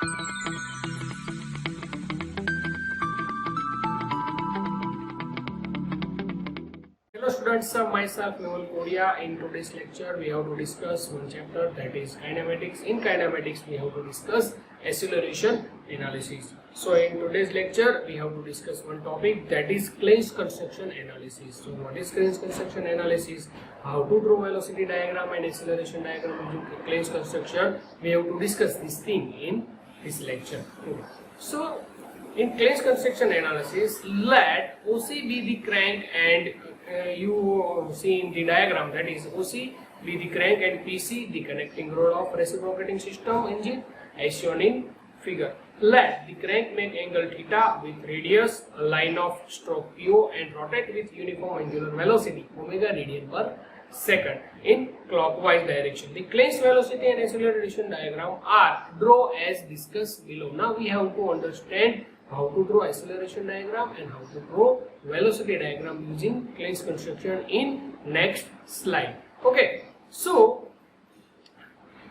Hello students, myself Korea. In today's lecture we have to discuss one chapter, that is kinematics. In kinematics we have to discuss acceleration analysis. So in today's lecture we have to discuss one topic, that is Klein's construction analysis. So what is Klein's construction analysis? How to draw velocity diagram and acceleration diagram using Klein's construction. We have to discuss this thing in this lecture. So in Klein's construction analysis, let OC be the crank and you see in the diagram, that is OC be the crank and PC the connecting rod of reciprocating system engine as shown in figure. Let the crank make angle theta with radius, a line of stroke PO, and rotate with uniform angular velocity omega radian per second in clockwise direction. The Klein's velocity and acceleration diagram are drawn as discussed below. Now we have to understand how to draw acceleration diagram and how to draw velocity diagram using Klein's construction in next slide. Okay, so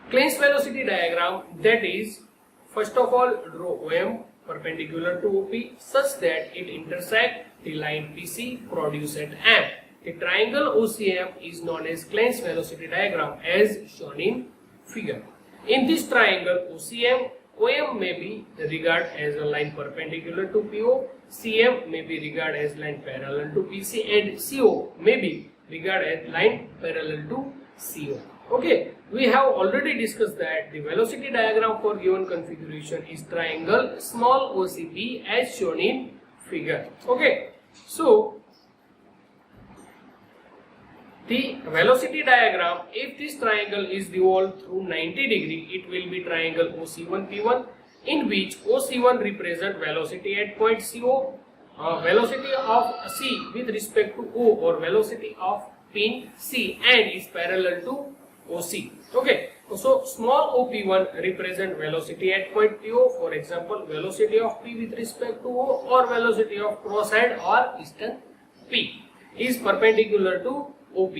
Klein's velocity diagram, that is, first of all draw OM perpendicular to OP such that it intersects the line PC produced at M. The triangle OCM is known as Klein's velocity diagram as shown in figure. In this triangle OCM, OM may be regarded as a line perpendicular to PO, CM may be regarded as line parallel to PC, and CO may be regarded as line parallel to CO. Okay, we have already discussed that the velocity diagram for given configuration is triangle small OCP as shown in figure. Okay, so the velocity diagram, if this triangle is revolved through 90 degree, it will be triangle OC1P1, in which OC1 represent velocity at point CO, velocity of C with respect to O, or velocity of pin C, and is parallel to OC. Okay, so small OP1 represent velocity at point PO, for example velocity of P with respect to O, or velocity of crosshead or piston P is perpendicular to OP.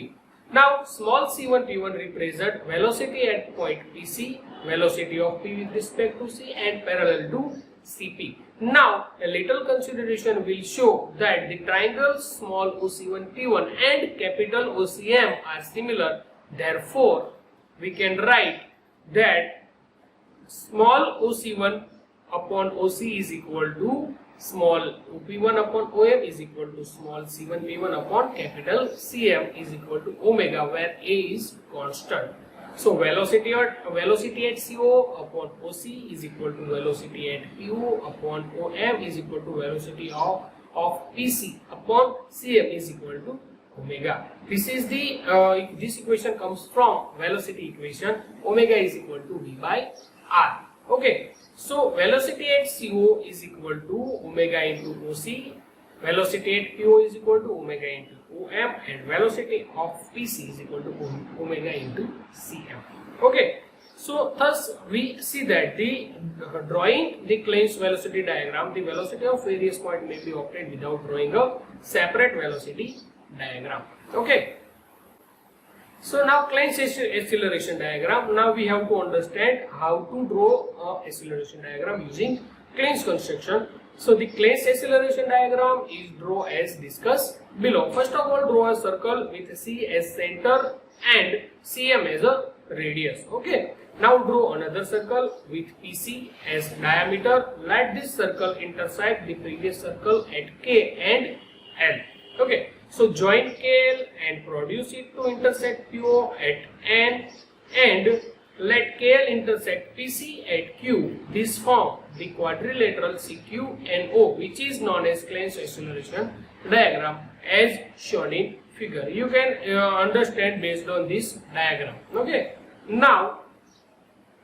Now small C1P1 represent velocity at point PC, velocity of P with respect to C, and parallel to CP. Now a little consideration will show that the triangles small OC1P1 and capital OCM are similar. Therefore we can write that small OC1 upon OC is equal to small OP1 upon OM is equal to small C1P1 upon capital CM is equal to omega, where A is constant. So velocity at CO upon OC is equal to velocity at PO upon OM is equal to velocity of PC upon CM is equal to omega. This is the this equation comes from velocity equation. Omega is equal to V by R. Okay. So velocity at CO is equal to omega into OC, velocity at PO is equal to omega into OM, and velocity of PC is equal to omega into CM. Okay, so thus we see that the drawing the Klein's velocity diagram, the velocity of various points may be obtained without drawing a separate velocity diagram. Okay. So now Klein's acceleration diagram. Now we have to understand how to draw a acceleration diagram using Klein's construction. So the Klein's acceleration diagram is drawn as discussed below. First of all, draw a circle with C as center and CM as a radius. Okay. Now draw another circle with PC as diameter. Let this circle intersect the previous circle at K and L. Okay. So join KL and produce it to intersect PO at N, and let KL intersect PC at Q. This form the quadrilateral CQ&O, which is known as Klein's acceleration diagram as shown in figure. You can understand based on this diagram. Okay. Now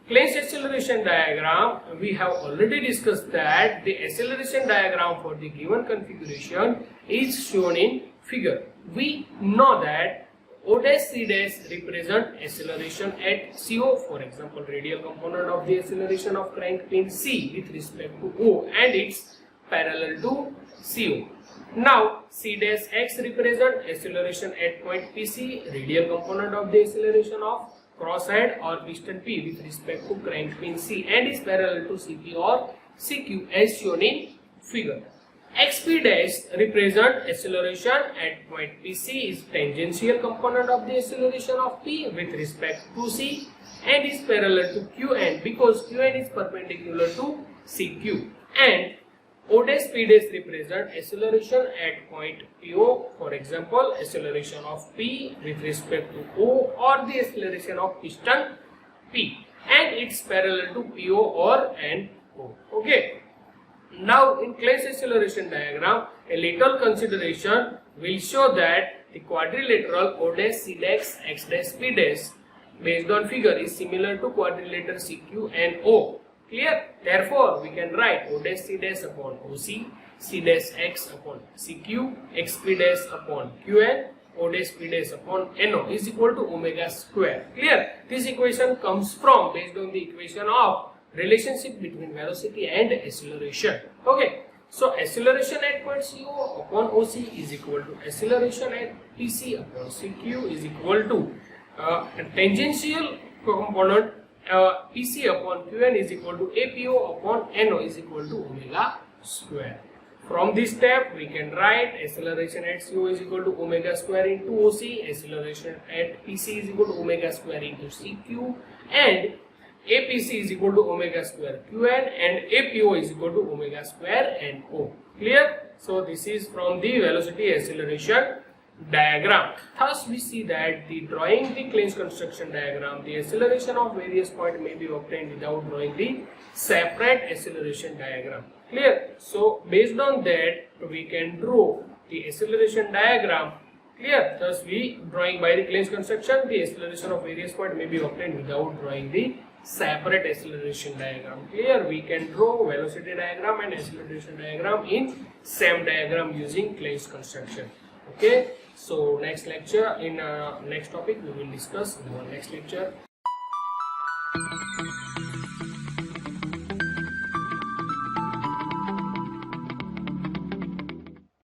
Klein's acceleration diagram, we have already discussed that the acceleration diagram for the given configuration is shown in figure. We know that O dash C dash represent acceleration at CO, for example radial component of the acceleration of crank pin C with respect to O, and it's parallel to CO. Now C dash X represent acceleration at point PC, radial component of the acceleration of crosshead or piston P with respect to crank pin C and is parallel to CP or CQ as shown in figure. XP dash represent acceleration at point PC is tangential component of the acceleration of P with respect to C and is parallel to Qn because Qn is perpendicular to CQ, and O dash P dash represent acceleration at point PO, for example acceleration of P with respect to O or the acceleration of piston P, and it's parallel to PO or and O. Okay. Now in Klein's acceleration diagram, a little consideration will show that the quadrilateral O dash C dash X dash P dash based on figure is similar to quadrilateral CQ and O. Clear? Therefore, we can write O dash C dash upon OC, C dash X upon CQ, XP dash upon QN, O dash P dash upon NO is equal to omega square. Clear? This equation comes from based on the equation of relationship between velocity and acceleration. Okay, so acceleration at point CO upon OC is equal to acceleration at PC upon CQ is equal to tangential component PC upon Qn is equal to APO upon NO is equal to omega square. From this step we can write acceleration at CO is equal to omega square into OC, acceleration at PC is equal to omega square into CQ, and APC is equal to omega square Qn, and APO is equal to omega square NO. Clear? So this is from the velocity acceleration diagram. Thus we see that the drawing the Klein's construction diagram, the acceleration of various points may be obtained without drawing the separate acceleration diagram. Clear? So based on that we can draw the acceleration diagram. Clear? Thus we drawing by the Klein's construction, the acceleration of various points may be obtained without drawing the separate acceleration diagram. Clear? We can draw velocity diagram and acceleration diagram in same diagram using Klein's construction. Okay, so next lecture, in next topic we will discuss in our next lecture.